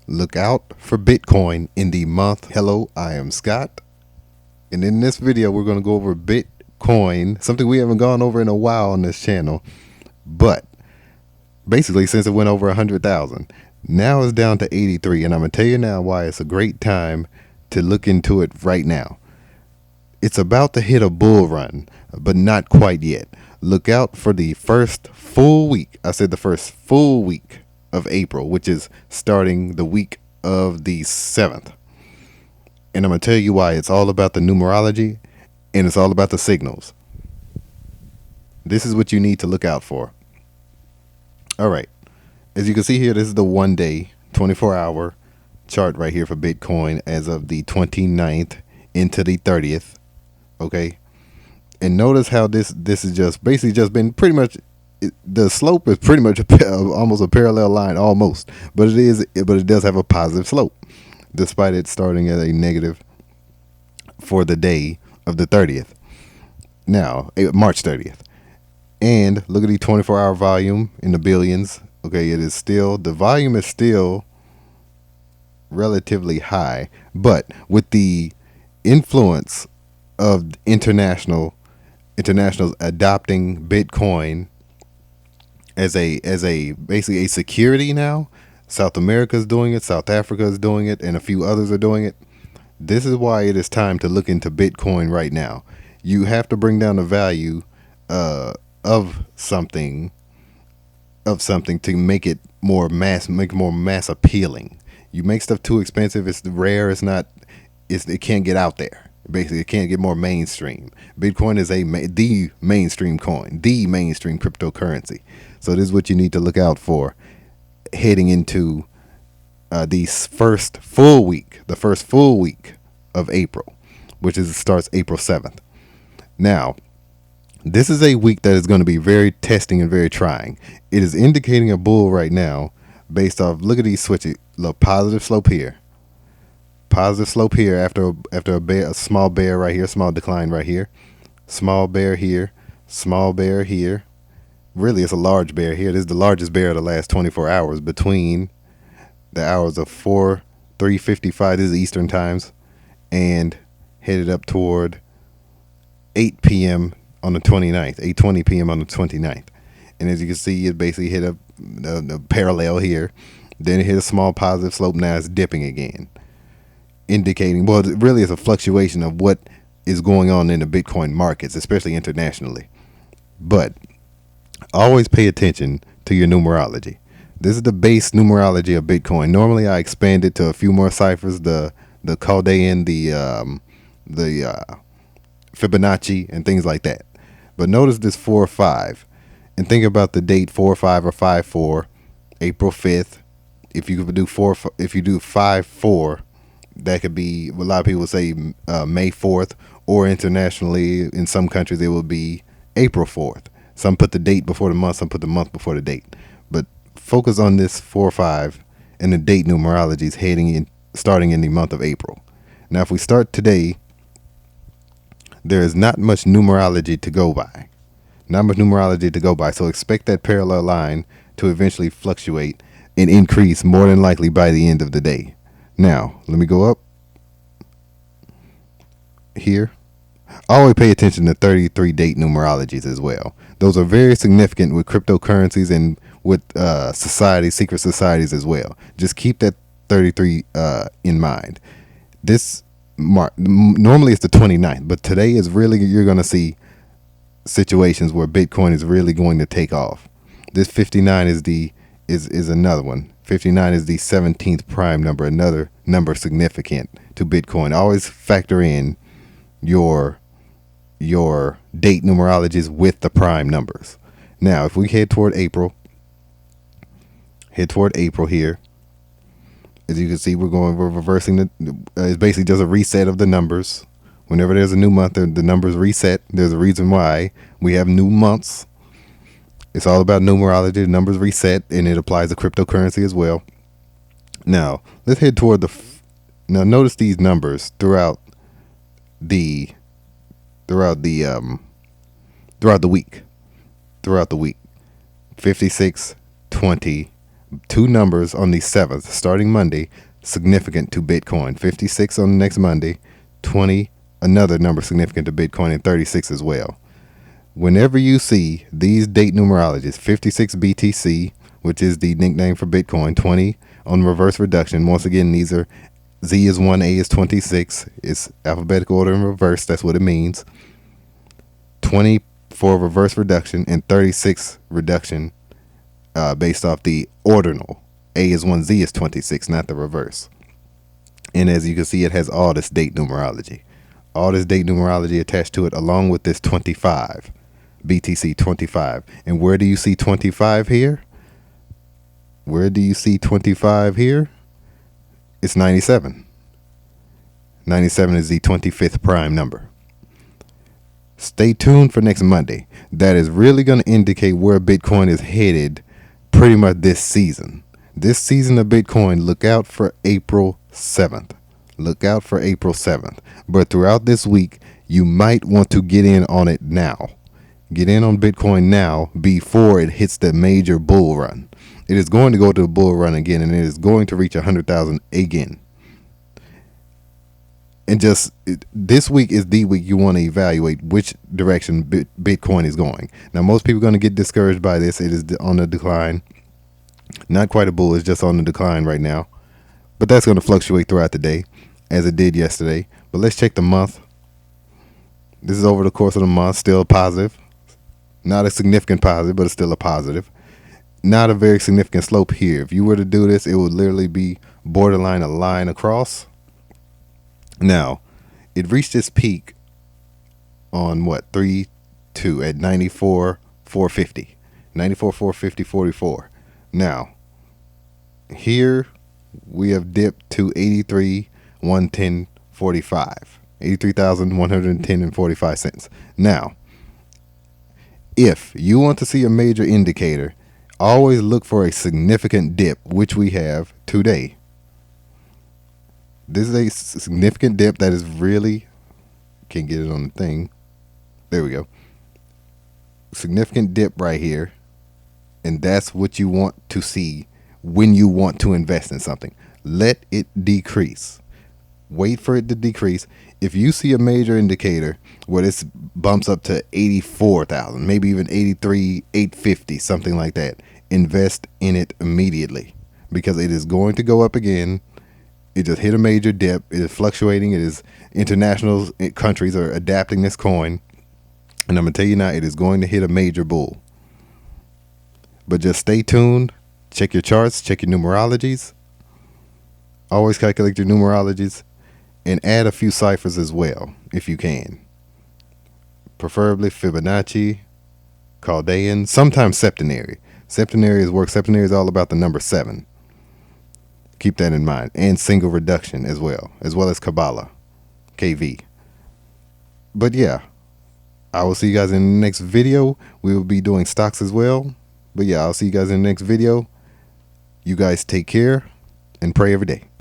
Look out for Bitcoin in the month. Hello, I am Scott. And in this video, we're going to go over Bitcoin, something we haven't gone over in a while on this channel. But basically, since it went over 100,000, now it's down to 83. And I'm going to tell you now why it's a great time to look into it right now. It's about to hit a bull run, but not quite yet. Look out for the first full week. I said the first full week of April, which is starting the week of the 7th. And I'm going to tell you why. It's all about the numerology and it's all about the signals. This is what you need to look out for. All right. As you can see here, this is the 1 day, 24-hour chart right here for Bitcoin as of the 29th into the 30th. Okay. And notice how this is just basically just been pretty much, the slope is pretty much almost a parallel line almost, but it does have a positive slope despite it starting at a negative for the day of the 30th. Now, March 30th. And look at the 24-hour volume in the billions. Okay, the volume is still relatively high, but with the influence of internationals adopting Bitcoin as basically a security now. South America is doing it, South Africa is doing it, and a few others are doing it. This is why it is time to look into Bitcoin right now. You have to bring down the value of something to make it more mass appealing. You make stuff too expensive, it's rare, it can't get out there. Basically, it can't get more mainstream. Bitcoin is the mainstream coin, the mainstream cryptocurrency. So this is what you need to look out for heading into the first full week of April, which starts April 7th. Now, this is a week that is going to be very testing and very trying. It is indicating a bull right now based off, look at these switches, look, positive slope here. Positive slope here after a small bear right here, small decline right here, small bear here, small bear here. Really, it's a large bear here. This is the largest bear of the last 24 hours between the hours of 3:55. This is Eastern times, and headed up toward 8 p.m. on the 29th, 8:20 p.m. on the 29th. And as you can see, it basically hit a parallel here. Then it hit a small positive slope. Now it's dipping again, indicating, well, it really is a fluctuation of what is going on in the Bitcoin markets, especially internationally. But always pay attention to your numerology. This is the base numerology of Bitcoin. Normally, I expand it to a few more ciphers, the Chaldean, the Fibonacci, and things like that. But notice this 4-5, and think about the date 4-5 or 5-4, April 5th. If you do 5-4. That could be, a lot of people say May 4th, or internationally, in some countries, it will be April 4th. Some put the date before the month, some put the month before the date. But focus on this 4-5 and the date numerology is starting in the month of April. Now, if we start today, there is not much numerology to go by. So expect that parallel line to eventually fluctuate and increase more than likely by the end of the day. Now, let me go up here. Always pay attention to 33 date numerologies as well. Those are very significant with cryptocurrencies and with secret societies as well. Just keep that 33 in mind. This normally it's the 29th, but today is really, you're going to see situations where Bitcoin is really going to take off. This 59 is another one. 59 is the 17th prime number, another number significant to Bitcoin. Always factor in your date numerologies with the prime numbers. Now, if we head toward April here, as you can see, we're reversing it's basically just a reset of the numbers. Whenever there's a new month, the numbers reset. There's a reason why we have new months. It's all about numerology. The numbers reset, and it applies to cryptocurrency as well. Now, let's head toward now notice these numbers throughout the week. 56, 20, Two numbers on the 7th, starting Monday, significant to Bitcoin. 56 on the next Monday, 20, another number significant to Bitcoin, and 36 as well. Whenever you see these date numerologies, 56 BTC, which is the nickname for Bitcoin, 20 on reverse reduction. Once again, these are Z is 1, A is 26. It's alphabetical order in reverse. That's what it means. 20 for reverse reduction and 36 reduction based off the ordinal. A is 1, Z is 26, not the reverse. And as you can see, it has all this date numerology. All this date numerology attached to it, along with this 25. BTC 25. And where do you see 25 here? Where do you see 25 here? It's 97. 97 is the 25th prime number. Stay tuned for next Monday. That is really going to indicate where Bitcoin is headed pretty much this season. This season of Bitcoin, look out for April 7th. Look out for April 7th. But throughout this week, you might want to get in on it now. Get in on Bitcoin now before it hits the major bull run. It is going to go to the bull run again, and it is going to reach 100,000 again. And just this week is the week you want to evaluate which direction Bitcoin is going. Now, most people are going to get discouraged by this. It is on the decline. Not quite a bull. It's just on the decline right now. But that's going to fluctuate throughout the day, as it did yesterday. But let's check the month. This is over the course of the month. Still positive. Not a significant positive, but it's still a positive. Not a very significant slope here. If you were to do this, it would literally be borderline a line across. Now, it reached its peak on what? 3-2 at 94,450. 94,450, 44. Now, here we have dipped to 83,110.45. 83,110.45 cents. Now, if you want to see a major indicator, always look for a significant dip, which we have today. This is a significant dip that is really, can't get it on the thing. There we go. Significant dip right here. And that's what you want to see when you want to invest in something. Let it decrease. Wait for it to decrease. If you see a major indicator where this bumps up to 84,000, maybe even 83,850, something like that, invest in it immediately, because it is going to go up again. It just hit a major dip. It is fluctuating. It is international countries are adapting this coin. And I'm going to tell you now, it is going to hit a major bull. But just stay tuned. Check your charts. Check your numerologies. Always calculate your numerologies. And add a few ciphers as well, if you can. Preferably Fibonacci, Chaldean, sometimes septenary. Septenary is work. Septenary is all about the number 7. Keep that in mind. And single reduction as well as Kabbalah, KV. But yeah, I will see you guys in the next video. We will be doing stocks as well. But yeah, I'll see you guys in the next video. You guys take care and pray every day.